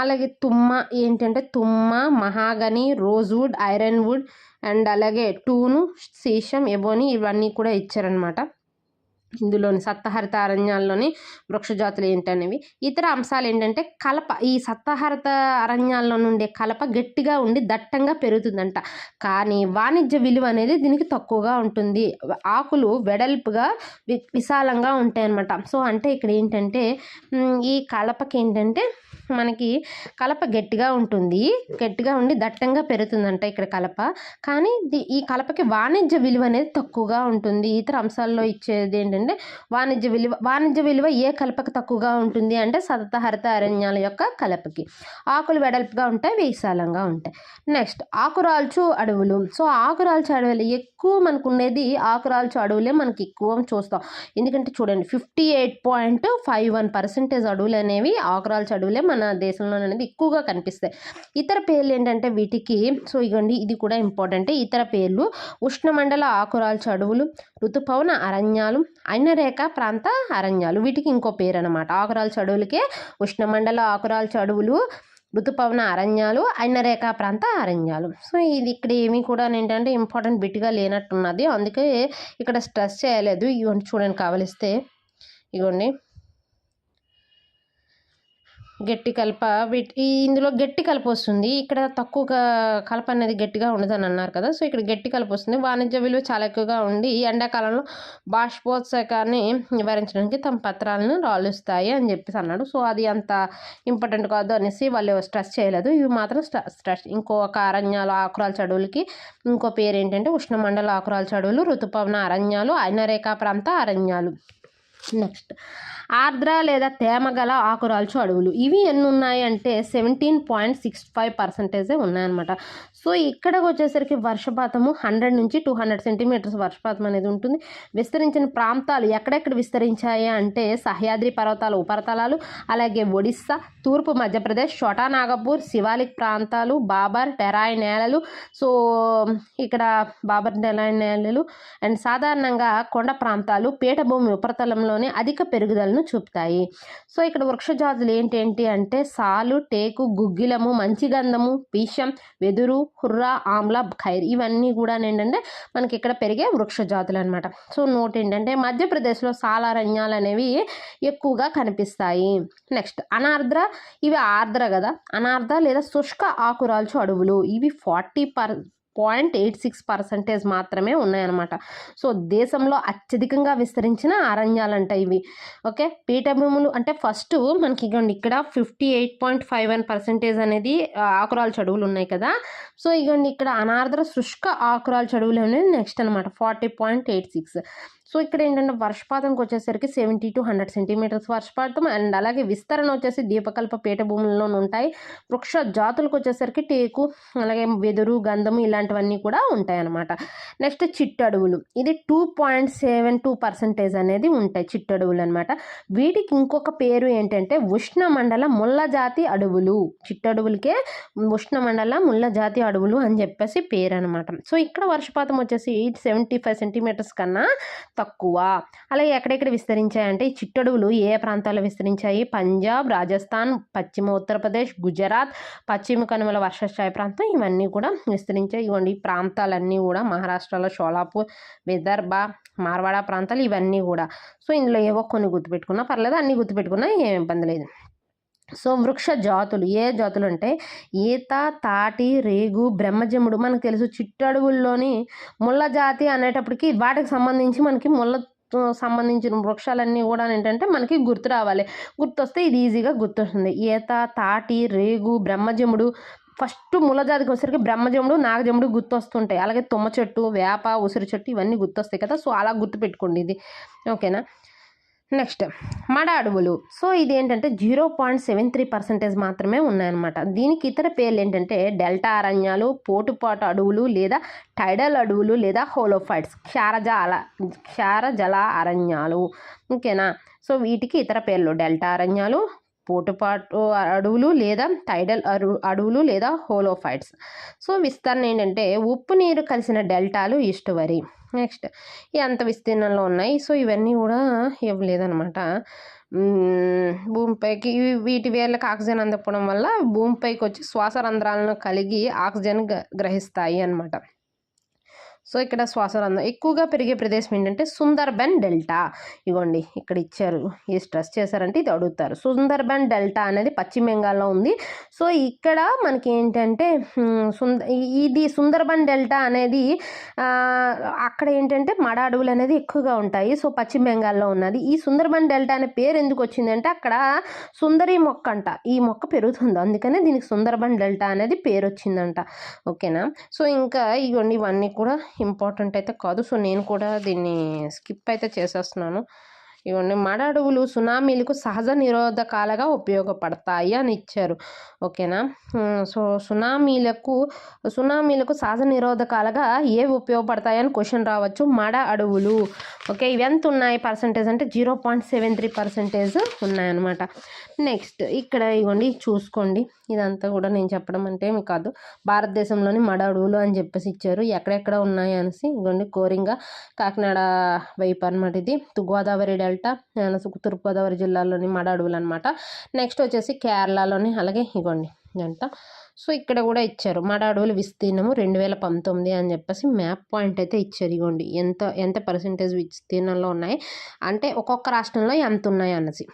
అలాగే తుమ్మ ఏంటంటే తుమ్మ, మహాగని, రోజ్వుడ్, ఐరన్ వుడ్, అండ్ అలాగే టూను, సీషం, ఎబోని, ఇవన్నీ కూడా ఇచ్చారనమాట. ఇందులోని సప్తహరిత అరణ్యాల్లోని వృక్ష జాతులు ఏంటనేవి. ఇతర అంశాలు ఏంటంటే కలప, ఈ సప్తహరిత అరణ్యాల్లో నుండే కలప గట్టిగా ఉండి దట్టంగా పెరుగుతుందంట, కానీ వాణిజ్య విలువ అనేది దీనికి తక్కువగా ఉంటుంది. ఆకులు వెడల్పుగా విశాలంగా ఉంటాయి అన్నమాట. సో అంటే ఇక్కడ ఏంటంటే ఈ కలపకి ఏంటంటే మనకి కలప గట్టిగా ఉంటుంది, గట్టిగా ఉండి దట్టంగా పెరుగుతుందంట ఇక్కడ కలప. కానీ ఈ కలపకి వాణిజ్య విలువ అనేది తక్కువగా ఉంటుంది. ఇతర అంశాల్లో ఇచ్చేది ఏంటంటే వాణిజ్య విలువ ఏ కలపకి తక్కువగా ఉంటుంది అంటే సతతహరిత అరణ్యాల యొక్క కలపకి. ఆకులు వెడల్పుగా ఉంటాయి, విశాలంగా ఉంటాయి. నెక్స్ట్ ఆకురాల్చు అడవులు. సో ఆకురాల్చు అడవులు ఎక్కువ మనకు ఉండేది ఆకురాల్చు అడవులే మనకి ఎక్కువ చూస్తాం. ఎందుకంటే చూడండి 58.51% అడవులు అనేవి ఆకురాల్చు అడవులే మన దేశంలో అనేది ఎక్కువగా కనిపిస్తాయి. ఇతర పేర్లు ఏంటంటే వీటికి, సో ఇగోండి ఇది కూడా ఇంపార్టెంట్. ఇతర పేర్లు ఉష్ణమండల ఆకురాల్చు అడవులు, ఋతుపవన అరణ్యాలు, అన్యరేఖ ప్రాంత అరణ్యాలు. వీటికి ఇంకో పేరు అనమాట. ఆకురాల్చు అడవులకే ఉష్ణమండల ఆకురాల్చు అడవులు, ఋతుపవన అరణ్యాలు, అన్యరేఖా ప్రాంత అరణ్యాలు. సో ఇది ఇక్కడ ఏమీ కూడా ఏంటంటే ఇంపార్టెంట్ బిట్గా లేనట్టున్నది, అందుకే ఇక్కడ స్ట్రెస్ చేయలేదు. ఇవన్నీ చూడండి కావలిస్తే. ఇగోండి గట్టి కలప, ఇందులో గట్టి కలప వస్తుంది. ఇక్కడ తక్కువ కలప అనేది గట్టిగా ఉండదని అన్నారు కదా, సో ఇక్కడ గట్టి కలప వస్తుంది. వాణిజ్య విలువ చాలా ఎక్కువగా ఉండి ఎండాకాలంలో బాష్పోత్సకాన్ని నివారించడానికి తమ పత్రాలను రాలుస్తాయి అని చెప్పేసి అన్నాడు. సో అది అంత ఇంపార్టెంట్ కాదు అనేసి వాళ్ళు స్ట్రెస్ చేయలేదు. ఇవి మాత్రం స్ట్రెస్. ఇంకొక అరణ్యాలు ఆకురాల్చు అడవులకి ఇంకో పేరు ఏంటంటే ఉష్ణమండల ఆకురాల్చు అడవులు, ఋతుపవన అరణ్యాలు, అన్యరేఖా ప్రాంత అరణ్యాలు. నెక్స్ట్ ఆర్ద్ర లేదా తేమగల ఆకురాల్చు అడవులు. ఇవి ఎన్ని ఉన్నాయి అంటే 17.65% ఉన్నాయన్నమాట. సో ఇక్కడికి వచ్చేసరికి వర్షపాతము 100 నుంచి 200 సెంటీమీటర్స్ వర్షపాతం అనేది ఉంటుంది. విస్తరించిన ప్రాంతాలు ఎక్కడెక్కడ విస్తరించాయి అంటే సహ్యాద్రి పర్వతాల ఉపరితలాలు, అలాగే ఒడిస్సా, తూర్పు మధ్యప్రదేశ్, ఛోటా నాగపూర్, శివాలిక్ ప్రాంతాలు, బాబర్ టెరాయ్ నేలలు. సో ఇక్కడ బాబర్ టెరాయ్ నేలలు అండ్ సాధారణంగా కొండ ప్రాంతాలు పీఠభూమి ఉపరితలంలోనే అధిక పెరుగుదలను చూపుతాయి. సో ఇక్కడ వృక్ష జాతులు ఏంటి అంటే సాలు, టేకు, గుగ్గిలము, మంచిగంధము, పీషం, వెదురు, హుర్రా, ఆమ్ల, ఖైర్. ఇవన్నీ కూడా ఏంటంటే మనకి ఇక్కడ పెరిగే వృక్ష జాతులు అనమాట. సో నోట్ ఏంటంటే మధ్యప్రదేశ్లో సాలారణ్యాలు అనేవి ఎక్కువగా కనిపిస్తాయి. నెక్స్ట్ అనార్ద్ర. ఇవి ఆర్ద్ర కదా, అనార్ద్ర లేదా శుష్క ఆకురాల్చు అడవులు. ఇవి 40.86% మాత్రమే ఉన్నాయన్నమాట. సో దేశంలో అత్యధికంగా విస్తరించిన అరణ్యాలంట ఇవి. ఓకే, పీఠభూములు అంటే ఫస్ట్ మనకి ఇక్కడ 58.51% అనేది ఆకురాల్చు అడవులు ఉన్నాయి కదా. సో ఇక్కడ అనార్ద్ర శుష్క ఆకురాల్చు అడవులు అనేది నెక్స్ట్ అనమాట 40.86. సో ఇక్కడ ఏంటంటే వర్షపాతంకి వచ్చేసరికి 70 to 100 సెంటీమీటర్స్ వర్షపాతం. అండ్ అలాగే విస్తరణ వచ్చేసి దీపకల్ప పీఠభూముల్లో ఉంటాయి. వృక్ష జాతులకు వచ్చేసరికి టేకు, అలాగే వెదురు, గంధము ఇలాంటివన్నీ కూడా ఉంటాయి అన్నమాట. నెక్స్ట్ చిట్టడవులు. ఇది 2.72% అనేది ఉంటాయి చిట్టడవులు అనమాట. వీటికి ఇంకొక పేరు ఏంటంటే ఉష్ణమండల ముళ్ళ జాతి అడవులు. చిట్టడవులకే ఉష్ణమండల ముళ్ళ జాతి అడవులు అని చెప్పేసి పేరు అనమాట. సో ఇక్కడ వర్షపాతం వచ్చేసి 75 సెంటీమీటర్స్ కన్నా తక్కువ. అలాగే ఎక్కడెక్కడ విస్తరించాయంటే ఈ చిట్టడవులు ఏ ప్రాంతాల్లో విస్తరించాయి? పంజాబ్, రాజస్థాన్, పశ్చిమ ఉత్తరప్రదేశ్, గుజరాత్, పశ్చిమ కనుమల వర్షస్థాయి ప్రాంతం ఇవన్నీ కూడా విస్తరించాయి. ఇవ్వండి ఈ ప్రాంతాలన్నీ కూడా మహారాష్ట్రలో షోలాపూర్, విదర్భ, మార్వాడ ప్రాంతాలు ఇవన్నీ కూడా. సో ఇందులో ఏవో కొన్ని గుర్తుపెట్టుకున్నా పర్లేదు, అన్ని గుర్తుపెట్టుకున్నా ఏం ఇబ్బంది లేదు. సో వృక్ష జాతులు ఏ జాతులు అంటే ఈత, తాటి, రేగు, బ్రహ్మజముడు. మనకు తెలుసు చిట్టడవుల్లోని ముళ్ళ జాతి అనేటప్పటికి వాటికి సంబంధించి మనకి సంబంధించిన వృక్షాలన్నీ కూడా ఏంటంటే మనకి గుర్తు రావాలి. గుర్తొస్తే ఇది ఈజీగా గుర్తొస్తుంది. ఈత, తాటి, రేగు, బ్రహ్మజముడు. ఫస్ట్ ముళ్ళ జాతికి వచ్చేసరికి బ్రహ్మజముడు, నాగజముడు గుర్తొస్తుంటాయి. అలాగే తుమ్మ చెట్టు, వేప, ఉసిరి చెట్టు ఇవన్నీ గుర్తొస్తాయి కదా. సో అలా గుర్తుపెట్టుకోండి ఇది, ఓకేనా. నెక్స్ట్ మడ అడవులు. సో ఇది ఏంటంటే 0.73% మాత్రమే ఉన్నాయన్నమాట. దీనికి ఇతర పేర్లు ఏంటంటే డెల్టా అరణ్యాలు, పోటుపాటు అడవులు లేదా టైడల్ అడవులు లేదా హోలోఫైట్స్, క్షారజల అరణ్యాలు, ఓకేనా. సో వీటికి ఇతర పేర్లు డెల్టా అరణ్యాలు, పోటుపాటు అడవులు లేదా టైడల్ అడవులు లేదా హోలోఫైట్స్. సో విస్తరణ ఏంటంటే ఉప్పు నీరు కలిసిన డెల్టాలు, ఈస్టువరీ. నెక్స్ట్ ఎంత విస్తీర్ణంలో ఉన్నాయి. సో ఇవన్నీ కూడా ఇవ్వలేదన్నమాట. భూమిపైకి వీటి వేళ్ళకి ఆక్సిజన్ అందకపోవడం వల్ల భూమిపైకి వచ్చి శ్వాస రంధ్రాలను కలిగి ఆక్సిజన్ గ్రహిస్తాయి అన్నమాట. సో ఇక్కడ శ్వాసరంధ్రం ఎక్కువగా పెరిగే ప్రదేశం ఏంటంటే సుందర్బన్ డెల్టా. ఇగోండి ఇక్కడ ఇచ్చారు, ఇది స్ట్రెస్ చేశారంటే ఇది అడుగుతారు. సుందర్బన్ డెల్టా అనేది పశ్చిమ బెంగాల్లో ఉంది. సో ఇక్కడ మనకి ఏంటంటే ఇది సుందర్బన్ డెల్టా అనేది అక్కడ ఏంటంటే మడ అడవులు అనేది ఎక్కువగా ఉంటాయి. సో పశ్చిమ బెంగాల్లో ఉన్నది. ఈ సుందర్బన్ డెల్టా అనే పేరు ఎందుకు వచ్చిందంటే అక్కడ సుందరి మొక్క అంట, ఈ మొక్క పెరుగుతుంది, అందుకనే దీనికి సుందర్బన్ డెల్టా అనేది పేరు వచ్చిందంట. ఓకేనా. సో ఇంకా ఇవన్నీ కూడా ఇంపార్టెంట్ అయితే కాదు. సో నేను కూడా దీన్ని స్కిప్ అయితే చేసేస్తున్నాను. ఇవన్నీ మడ అడవులు సునామీలకు సహజ నిరోధకాలుగా ఉపయోగపడతాయి అని ఇచ్చారు. ఓకేనా. సో సునామీలకు సహజ నిరోధకాలుగా ఏవి ఉపయోగపడతాయని క్వశ్చన్ రావచ్చు. మడ అడవులు. ఓకే, ఇవి ఎంత ఉన్నాయి పర్సంటేజ్ అంటే 0.73% ఉన్నాయన్నమాట. నెక్స్ట్ ఇక్కడ ఇవ్వండి చూసుకోండి, ఇదంతా కూడా నేను చెప్పడం అంటే మీకు కాదు, భారతదేశంలోని మడ అడవులు అని చెప్పేసి ఇచ్చారు, ఎక్కడెక్కడ ఉన్నాయి అనేసి. ఇవ్వండి కోరింగ కాకినాడ వైపు అనమాట, ఇది గోదావరి డెల్టా తూర్పుగోదావరి జిల్లాలోని మడ అడవులు అనమాట. నెక్స్ట్ వచ్చేసి కేరళలోని, అలాగే ఇగోండి ఇదంతా. సో ఇక్కడ కూడా ఇచ్చారు మడ అడవుల విస్తీర్ణము 2019 అని చెప్పేసి మ్యాప్ పాయింట్ అయితే ఇచ్చారు. ఇగోండి ఎంత పర్సెంటేజ్ విస్తీర్ణంలో ఉన్నాయి అంటే ఒక్కొక్క రాష్ట్రంలో ఎంత ఉన్నాయి అన్నది.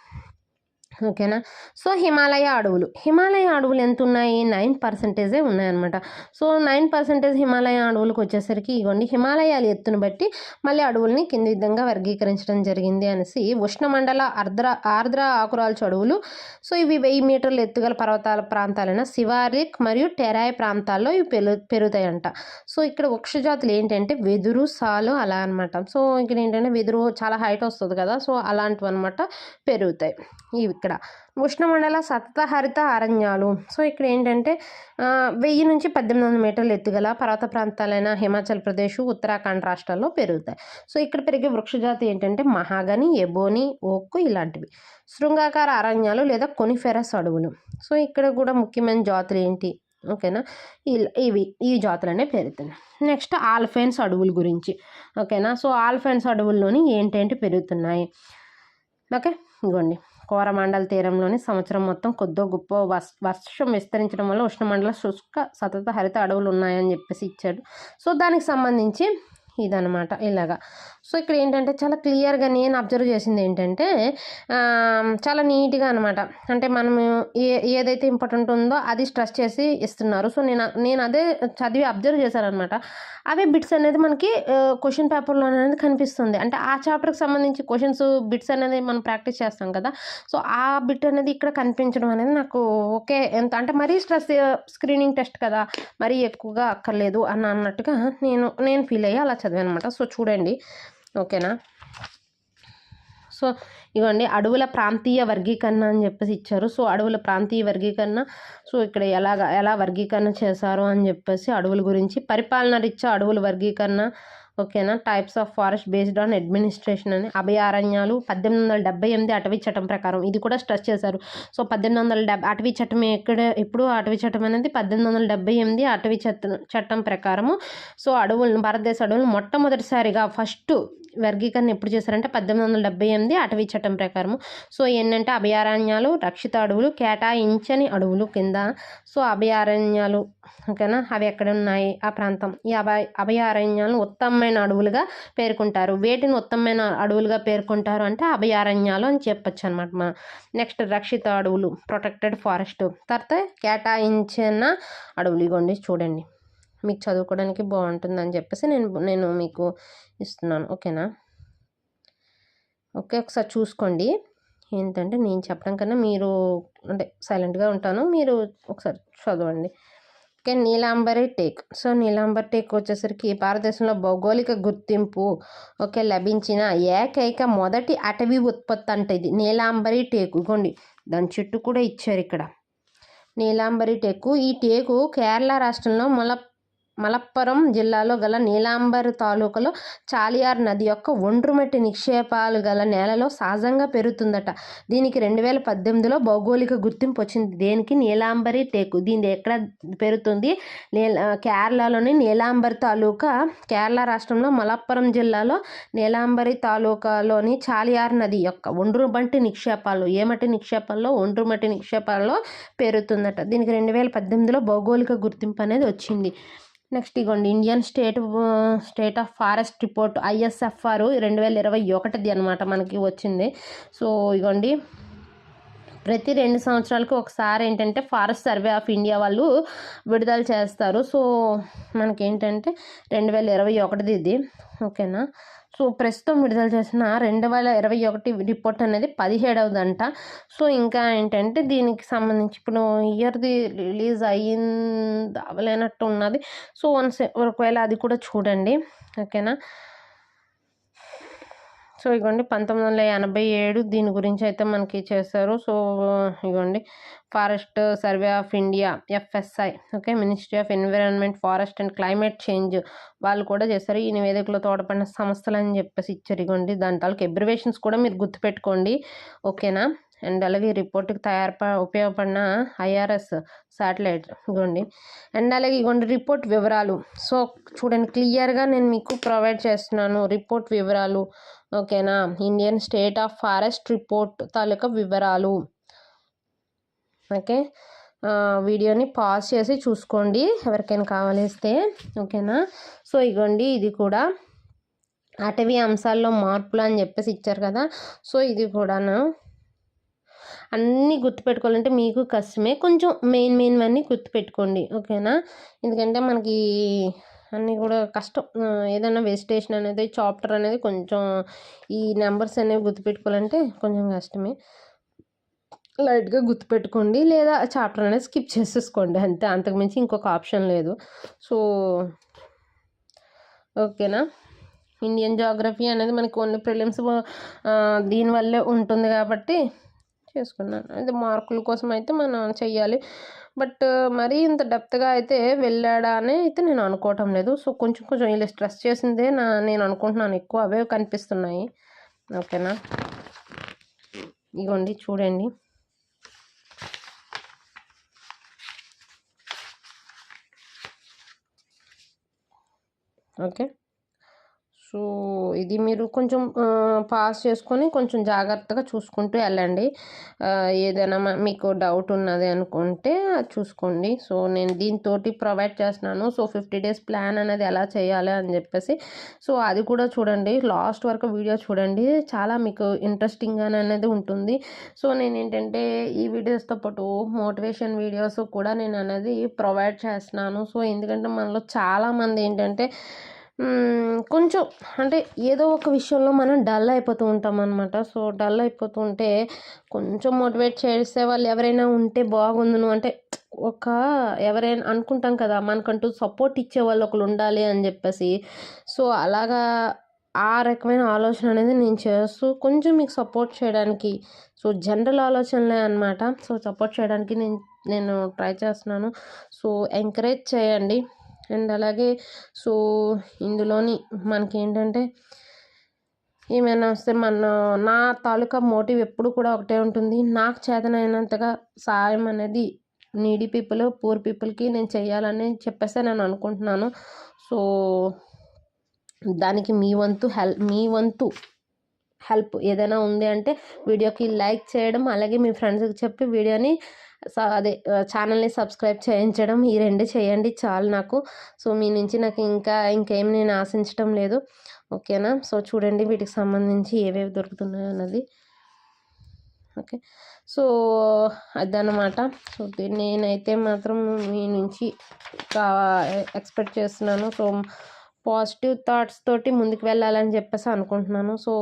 ఓకేనా. సో హిమాలయ అడవులు ఎంత ఉన్నాయి? 9% ఉన్నాయన్నమాట. సో 9% హిమాలయ అడవులకు వచ్చేసరికి ఇవ్వండి హిమాలయాల ఎత్తును బట్టి మళ్ళీ అడవుల్ని కింది విధంగా వర్గీకరించడం జరిగింది అనేసి. ఉష్ణమండల ఆర్ద్ర ఆకురాల్చు అడవులు. సో ఇవి 1000 మీటర్ల ఎత్తుగల పర్వతాల ప్రాంతాలైన శివారిక్ మరియు టెరాయ్ ప్రాంతాల్లో ఇవి పెరుగుతాయంట. సో ఇక్కడ వృక్షజాతులు ఏంటంటే వెదురు, సాలు అలా అనమాట. సో ఇక్కడ ఏంటంటే వెదురు చాలా హైట్ వస్తుంది కదా, సో అలాంటివి అనమాట పెరుగుతాయి ఇవి. ఇక్కడ ఉష్ణమండల సతతహరిత అరణ్యాలు. సో ఇక్కడ ఏంటంటే 1000 నుంచి 1800 మీటర్ల ఎత్తుగల పర్వత ప్రాంతాలైన హిమాచల్ ప్రదేశ్, ఉత్తరాఖండ్ రాష్ట్రాల్లో పెరుగుతాయి. సో ఇక్కడ పెరిగే వృక్షజాతి ఏంటంటే మహాగని, ఎబోని, ఓక్ ఇలాంటివి. శృంగాకార అరణ్యాలు లేదా కొనిఫెరస్ అడవులు. సో ఇక్కడ కూడా ముఖ్యమైన జాతులు ఏంటి? ఓకేనా, ఈ జాతులనే పెరుగుతున్నాయి. నెక్స్ట్ ఆల్ఫైన్స్ అడవుల గురించి. ఓకేనా. సో ఆల్ఫైన్స్ అడవుల్లోని ఏంటేంటి పెరుగుతున్నాయి? ఓకే, ఇదిగోండి కోరమండల తీరంలోని సంవత్సరం మొత్తం కొద్దో గొప్ప వర్షం విస్తరించడం వల్ల ఉష్ణమండల శుష్క సతత హరిత అడవులు ఉన్నాయని చెప్పేసి ఇచ్చాడు. సో దానికి సంబంధించి ఇదనమాట ఇలాగా. సో ఇక్కడ ఏంటంటే చాలా క్లియర్గా నేను అబ్జర్వ్ చేసింది ఏంటంటే చాలా నీట్గా అనమాట, అంటే మనము ఏదైతే ఇంపార్టెంట్ ఉందో అది స్ట్రెస్ చేసి ఇస్తున్నారు. సో నేను అదే చదివి అబ్జర్వ్ చేశాను అనమాట. అవే బిట్స్ అనేది మనకి క్వశ్చన్ పేపర్లో అనేది కనిపిస్తుంది. అంటే ఆ చాప్టర్కి సంబంధించి క్వశ్చన్స్ బిట్స్ అనేది మనం ప్రాక్టీస్ చేస్తాం కదా, సో ఆ బిట్ అనేది ఇక్కడ కనిపించడం అనేది నాకు ఓకే, ఎంత అంటే మరీ స్ట్రెస్ స్క్రీనింగ్ టెస్ట్ కదా, మరీ ఎక్కువగా అక్కర్లేదు అన్నట్టుగా నేను ఫీల్ అయ్యి అలా చదివాను అనమాట. సో చూడండి. ఓకేనా. సో ఇవ్వండి అడవుల ప్రాంతీయ వర్గీకరణ అని చెప్పేసి ఇచ్చారు. సో అడవుల ప్రాంతీయ వర్గీకరణ, సో ఇక్కడ ఎలా వర్గీకరణ చేశారు అని చెప్పేసి అడవుల గురించి. పరిపాలన రీత్యా అడవుల వర్గీకరణ. ఓకేనా. Types of forest based on administration అని. అభయారణ్యాలు 1878 అటవీ చట్టం ప్రకారం, ఇది కూడా స్ట్రెస్ చేశారు. సో 1870 అటవీ చట్టం ఎప్పుడు అటవీ చట్టం అనేది 1878 అటవీ చట్టం ప్రకారము. సో భారతదేశ అడవులను మొట్టమొదటిసారిగా ఫస్ట్ వర్గీకరణ ఎప్పుడు చేశారంటే 1878 అటవీ చట్టం ప్రకారము. సో ఏంటంటే అభయారణ్యాలు, రక్షిత అడవులు, కేటాయించని అడవులు కింద. సో అభయారణ్యాలు ఓకేనా, అవి ఎక్కడ ఉన్నాయి ఆ ప్రాంతం. ఈ అభయారణ్యాలను ఉత్తమమైన అడవులుగా పేర్కొంటారు. వేటిని ఉత్తమమైన అడవులుగా పేర్కొంటారు అంటే అభయారణ్యాలు అని చెప్పచ్చు అనమాట. నెక్స్ట్ రక్షిత అడవులు, ప్రొటెక్టెడ్ ఫారెస్ట్. తర్వాత కేటాయించిన అడవులు. ఇగోండి చూడండి, మీకు చదువుకోవడానికి బాగుంటుందని చెప్పేసి నేను మీకు ఇస్తున్నాను. ఓకేనా. ఓకే, ఒకసారి చూసుకోండి. ఏంటంటే నేను చెప్పడం కన్నా మీరు అంటే సైలెంట్గా ఉంటాను, మీరు ఒకసారి చదవండి. Okay, Neelambari take. So Neelambari take వచ్చేసరికి భారతదేశంలో భౌగోళిక గుర్తింపు ఓకే లభించిన ఏకైక మొదటి అటవీ ఉత్పత్తి అంటే ఇది నీలాంబరి టేకు. ఇగోండి దాని చెట్టు కూడా ఇచ్చారు ఇక్కడ, నీలాంబరి టేకు. ఈ టేకు కేరళ రాష్ట్రంలో మలప్పురం జిల్లాలో గల నీలాంబర్ తాలూకాలో చాలియార్ నది యొక్క ఒండ్రుమట్టి నిక్షేపాలు గల నేలలో సహజంగా పెరుగుతుందట. దీనికి 2018లో భౌగోళిక గుర్తింపు వచ్చింది. దేనికి? నీలాంబరి టేకు. దీని ఎక్కడ పెరుగుతుంది? కేరళలోని నీలాంబర్ తాలూకా, కేరళ రాష్ట్రంలో మలప్పురం జిల్లాలో నీలాంబరి తాలూకాలోని చాలియార్ నది యొక్క ఒండ్రుమట్టి నిక్షేపాలు, ఏమట్టి నిక్షేపాల్లో? ఒండ్రుమట్టి నిక్షేపాల్లో పెరుగుతుందట. దీనికి 2018లో భౌగోళిక గుర్తింపు అనేది వచ్చింది. నెక్స్ట్ ఇగోండి Indian state of forest report ISFR 2021 అనమాట మనకి వచ్చింది. సో ఇగోండి ప్రతి 2 సంవత్సరాలకు ఒకసారి ఏంటంటే ఫారెస్ట్ సర్వే ఆఫ్ ఇండియా వాళ్ళు విడుదల చేస్తారు. సో మనకేంటంటే 2021 ఇది, ఓకేనా. సో ప్రస్తుతం విడుదల చేసిన 2021 రిపోర్ట్ అనేది 17వదంట. సో ఇంకా ఏంటంటే దీనికి సంబంధించి ఇప్పుడు ఇయర్ది రిలీజ్ అవ్వలేనట్టు ఉన్నది. సో ఒకవేళ అది కూడా చూడండి, ఓకేనా. సో ఇగోండి 1987 దీని గురించి అయితే మనకి చేశారు. సో ఇగోండి forest survey of India FSI, okay, ministry of environment, forest and climate change వాళ్ళు కూడా చేశారు. ఈ నివేదికలో తోడ్పడిన సంస్థలు అని చెప్పేసి ఇచ్చారు. ఇగోండి దాని తాలూకు అబ్రివేషన్స్ కూడా మీరు గుర్తుపెట్టుకోండి, ఓకేనా. అండ్ అలాగే రిపోర్ట్కి ఉపయోగపడిన IRS శాటిలైట్ ఇగోండి. అండ్ అలాగే ఇగోండి రిపోర్ట్ వివరాలు. సో చూడండి క్లియర్గా నేను మీకు ప్రొవైడ్ చేస్తున్నాను రిపోర్ట్ వివరాలు, ఓకేనా. Indian state of forest report తాలూకా వివరాలు, ఓకే. వీడియోని పాజ్ చేసి చూసుకోండి ఎవరికైనా కావాలిస్తే, ఓకేనా. సో ఇగోండి ఇది కూడా అటవీ అంశాల్లో మార్పులు అని చెప్పేసి ఇచ్చారు కదా. సో ఇది కూడాను అన్నీ గుర్తుపెట్టుకోవాలంటే మీకు కష్టమే, కొంచెం మెయిన్ అన్నీ గుర్తుపెట్టుకోండి, ఓకేనా. ఎందుకంటే మనకి అన్నీ కూడా కష్టం, ఏదైనా వెజిటేషన్ అనేది చాప్టర్ అనేది కొంచెం ఈ నెంబర్స్ అనేవి గుర్తుపెట్టుకోవాలంటే కొంచెం కష్టమే. లైట్గా గుర్తుపెట్టుకోండి లేదా చాప్టర్ అనేది స్కిప్ చేసేసుకోండి అంతే, అంతకుమించి ఇంకొక ఆప్షన్ లేదు. సో ఓకేనా. ఇండియన్ జాగ్రఫీ అనేది మనకి ఓన్లీ ప్రిలిమ్స్ దీనివల్లే ఉంటుంది కాబట్టి చేసుకున్నాను. అది మార్కుల కోసం అయితే మనం చెయ్యాలి, బట్ మరీ ఇంత డెప్త్గా అయితే వెళ్ళాడా అని అయితే నేను అనుకోవటం లేదు. సో కొంచెం ఇలా స్ట్రెస్ చేసిందే నేను అనుకుంటున్నాను, ఎక్కువ అవే కనిపిస్తున్నాయి, ఓకేనా. ఇగోండి చూడండి, ఓకే. సో ఇది మీరు కొంచెం పాస్ చేసుకొని కొంచెం జాగ్రత్తగా చూసుకుంటూ వెళ్ళండి. ఏదైనా మీకు డౌట్ ఉన్నది అనుకుంటే చూసుకోండి. సో నేను దీంతో ప్రొవైడ్ చేస్తున్నాను. సో 50 days ప్లాన్ అనేది ఎలా చేయాలి అని చెప్పేసి, సో అది కూడా చూడండి, లాస్ట్ వరకు వీడియో చూడండి, చాలా మీకు ఇంట్రెస్టింగ్గా అనేది ఉంటుంది. సో నేను ఏంటంటే ఈ వీడియోస్తో పాటు మోటివేషన్ వీడియోస్ కూడా నేను అనేది ప్రొవైడ్ చేస్తున్నాను. సో ఎందుకంటే మనలో చాలామంది ఏంటంటే కొంచెం అంటే ఏదో ఒక విషయంలో మనం డల్ అయిపోతూ ఉంటాం అనమాట. సో డల్ అయిపోతూ ఉంటే కొంచెం మోటివేట్ చేసే వాళ్ళు ఎవరైనా ఉంటే బాగుండును, అంటే ఎవరైనా అనుకుంటాం కదా మనకంటూ సపోర్ట్ ఇచ్చే వాళ్ళు ఒకరు ఉండాలి అని చెప్పేసి. సో అలాగా ఆ రకమైన ఆలోచన అనేది నేను చేస్తూ కొంచెం మీకు సపోర్ట్ చేయడానికి, సో జనరల్ ఆలోచనలే అనమాట. సో సపోర్ట్ చేయడానికి నేను ట్రై చేస్తున్నాను. సో ఎంకరేజ్ చేయండి. అండ్ అలాగే సో ఇందులోని మనకి ఏంటంటే ఏమైనా వస్తే నా తాలూకా మోటివ్ ఎప్పుడు కూడా ఒకటే ఉంటుంది, నాకు చేతనైనంతగా సాయం అనేది నీడీ పీపుల్, పూర్ పీపుల్కి నేను చేయాలని చెప్పేసి నేను అనుకుంటున్నాను. సో దానికి మీ వంతు హెల్ప్ ఏదైనా ఉంది అంటే వీడియోకి లైక్ చేయడం, అలాగే మీ ఫ్రెండ్స్కి చెప్పి వీడియోని ఛానల్ని సబ్స్క్రైబ్ చేయించడం, ఈ 2 చేయండి చాలు నాకు. సో మీ నుంచి నాకు ఇంకేం నేను ఆశించడం లేదు, ఓకేనా. సో చూడండి వీటికి సంబంధించి ఏవేవి దొరుకుతున్నాయో అన్నది, ఓకే. సో అదనమాట. సో నేనైతే మాత్రం మీ నుంచి ఎక్స్పెక్ట్ చేస్తున్నాను. సో పాజిటివ్ థాట్స్ తోటి ముందుకు వెళ్ళాలని చెప్పేసి అనుకుంటున్నాను. సో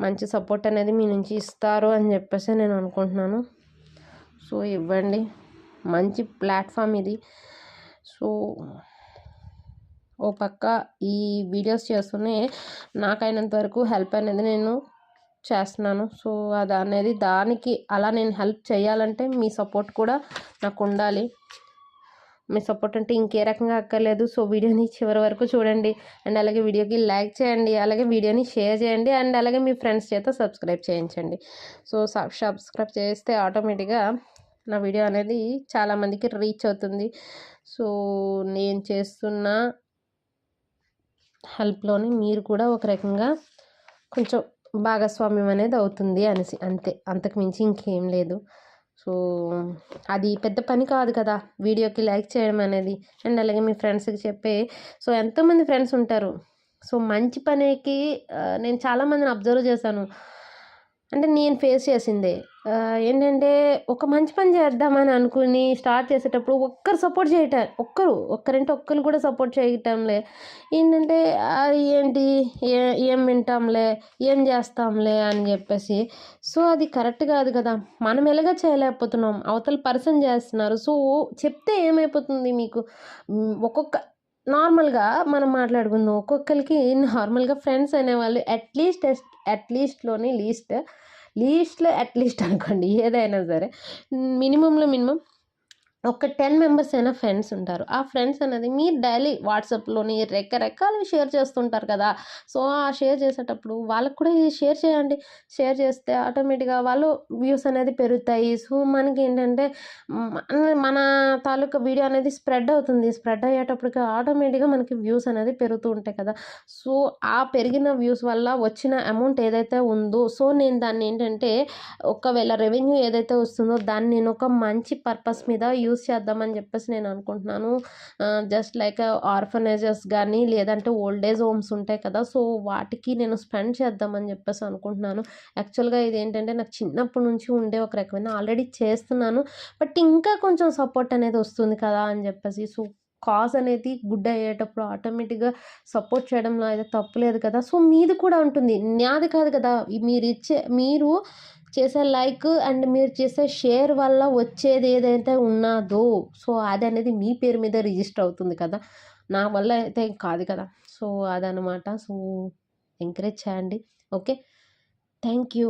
మంచి సపోర్ట్ అనేది మీ నుంచి ఇస్తారు అని చెప్పేసి నేను అనుకుంటున్నాను. సో ఇవ్వండి, మంచి ప్లాట్ఫామ్ ఇది. సో ఓ పక్క ఈ వీడియోస్ చేస్తూనే నాకైనంత వరకు హెల్ప్ అనేది నేను చేస్తున్నాను. సో దానికి అలా నేను హెల్ప్ చేయాలంటే మీ సపోర్ట్ కూడా నాకు ఉండాలి. మీ సపోర్ట్ అంటే ఇంకే రకంగా అక్కర్లేదు. సో వీడియోని చివరి వరకు చూడండి, అండ్ అలాగే వీడియోకి లైక్ చేయండి, అలాగే వీడియోని షేర్ చేయండి, అండ్ అలాగే మీ ఫ్రెండ్స్ చేత సబ్స్క్రైబ్ చేయించండి. సో సబ్స్క్రైబ్ చేస్తే ఆటోమేటిక్గా నా వీడియో అనేది చాలామందికి రీచ్ అవుతుంది. సో నేను చేస్తున్న హెల్ప్లోని మీరు కూడా ఒక రకంగా కొంచెం భాగస్వామ్యం అనేది అవుతుంది అనేసి, అంతే, అంతకు మించి ఇంకేం లేదు, సో అది పెద్ద పని కాదు కదా వీడియోకి లైక్ చేయడం అనేది. అండ్ అలాగే మీ ఫ్రెండ్స్కి చెప్పే సో ఎంతోమంది ఫ్రెండ్స్ ఉంటారు. సో మంచి పనికి నేను చాలామందిని అబ్జర్వ్ చేశాను. అంటే నేను ఫేస్ చేసిందే. ఏంటంటే ఒక మంచి పని చేద్దామని అనుకుని స్టార్ట్ చేసేటప్పుడు ఒక్కరు సపోర్ట్ చేయటం ఒక్కరంటే ఒక్కరు కూడా సపోర్ట్ చేయటంలే. ఏంటంటే ఏంటి ఏం వింటాంలే, ఏం చేస్తాంలే అని చెప్పేసి. సో అది కరెక్ట్ కాదు కదా. మనం ఎలాగ చేయలేకపోతున్నాం, అవతల పర్సన్ చేస్తున్నారు. సో చెప్తే ఏమైపోతుంది మీకు, ఒక్కొక్క నార్మల్గా మనం మాట్లాడుకుందాం. ఒక్కొక్కరికి నార్మల్గా ఫ్రెండ్స్ అనేవాళ్ళు అట్లీస్ట్లోని లీస్ట్లో అట్లీస్ట్ అనుకోండి ఏదైనా సరే. మినిమంలో మినిమం ఒక 10 మెంబర్స్ అయినా ఫ్రెండ్స్ ఉంటారు. ఆ ఫ్రెండ్స్ అనేది మీరు డైలీ వాట్సాప్‌లోని రకరకాలవి షేర్ చేస్తుంటారు కదా. సో ఆ షేర్ చేసేటప్పుడు వాళ్ళకి కూడా ఇది షేర్ చేయండి. షేర్ చేస్తే ఆటోమేటిక్‌గా వాళ్ళు వ్యూస్ అనేది పెరుగుతాయి. సో మనకేంటంటే మన తాలూకా వీడియో అనేది స్ప్రెడ్ అవుతుంది. స్ప్రెడ్ అయ్యేటప్పటికి ఆటోమేటిక్‌గా మనకి వ్యూస్ అనేది పెరుగుతూ ఉంటాయి కదా. సో ఆ పెరిగిన వ్యూస్ వల్ల వచ్చిన అమౌంట్ ఏదైతే ఉందో, సో నేను దాన్ని ఏంటంటే ఒకవేళ రెవెన్యూ ఏదైతే వస్తుందో దాన్ని నేను ఒక మంచి పర్పస్ మీద యూజ్ చేద్దామని చెప్పేసి నేను అనుకుంటున్నాను. జస్ట్ లైక్ ఆర్ఫనేజెస్ కానీ లేదంటే ఓల్డ్ ఏజ్ హోమ్స్ ఉంటాయి కదా. సో వాటికి నేను స్పెండ్ చేద్దామని చెప్పేసి అనుకుంటున్నాను. యాక్చువల్గా ఇది ఏంటంటే నాకు చిన్నప్పటి నుంచి ఉండే ఒక రకమైన ఆల్రెడీ చేస్తున్నాను. బట్ ఇంకా కొంచెం సపోర్ట్ అనేది వస్తుంది కదా అని చెప్పేసి. సో కాజ్ అనేది గుడ్ అయ్యేటప్పుడు ఆటోమేటిక్గా సపోర్ట్ చేయడంలో అయితే తప్పులేదు కదా. సో మీది కూడా ఉంటుంది, నాది కాదు కదా. మీరు చేసే లైక్ అండ్ మీరు చేసే షేర్ వల్ల వచ్చేది ఏదైతే ఉన్నదో సో అది అనేది మీ పేరు మీద రిజిస్టర్ అవుతుంది కదా. నా వల్ల అయితే కాదు కదా. సో అదనమాట. సో ఎంకరేజ్ చేయండి. Okay, thank you.